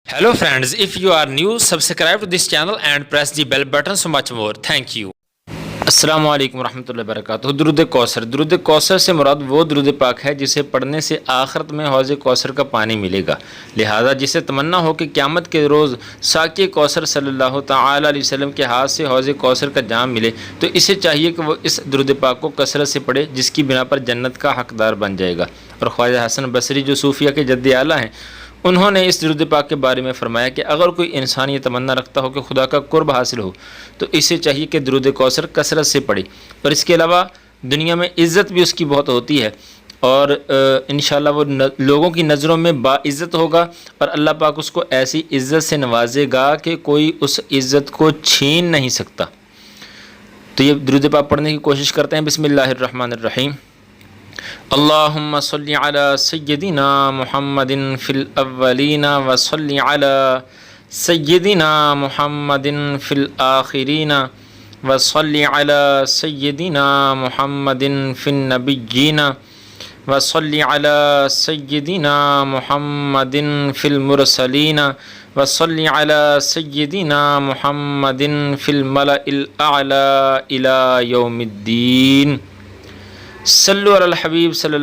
Hello friends, if you are new, subscribe to this channel and press the bell button so much more. Thank you. السلام علیکم ورحمۃ اللہ وبرکاتہ. درود کوثر. درود کوثر سے مراد وہ درود پاک ہے جسے پڑھنے سے آخرت میں حوض کوثر کا پانی ملے گا. لہذا جسے تمنا ہو کہ قیامت کے روز ساقی کوثر صلی اللہ تعالی علیہ وسلم کے ہاتھ سے حوض کوثر کا جام ملے تو اسے چاہیے کہ وہ اس درود پاک کو کثرت سے پڑھے، جس کی بنا پر جنت کا حقدار بن جائے گا. اور خواجہ حسن بصری جو صوفیہ کے جد اعلیٰ ہیں، انہوں نے اس درود پاک کے بارے میں فرمایا کہ اگر کوئی انسان یہ تمنا رکھتا ہو کہ خدا کا قرب حاصل ہو تو اسے چاہیے کہ درود کوثر کثرت سے پڑھے. اور اس کے علاوہ دنیا میں عزت بھی اس کی بہت ہوتی ہے، اور انشاءاللہ وہ لوگوں کی نظروں میں باعزت ہوگا، اور اللہ پاک اس کو ایسی عزت سے نوازے گا کہ کوئی اس عزت کو چھین نہیں سکتا. تو یہ درود پاک پڑھنے کی کوشش کرتے ہیں. بسم اللہ الرحمن الرحیم. اللہم صلی علی سیدنا محمد فی الاولین و صلی علی سیدنا محمد فی الآخرین و صلی علی سیدنا محمد فی النبیین و صلی علی سیدنا محمد فی المرسلین و صلی علی سیدنا محمد فی الملأ الاعلی الی یوم الدین. صلو علی الحبیب صلی اللہ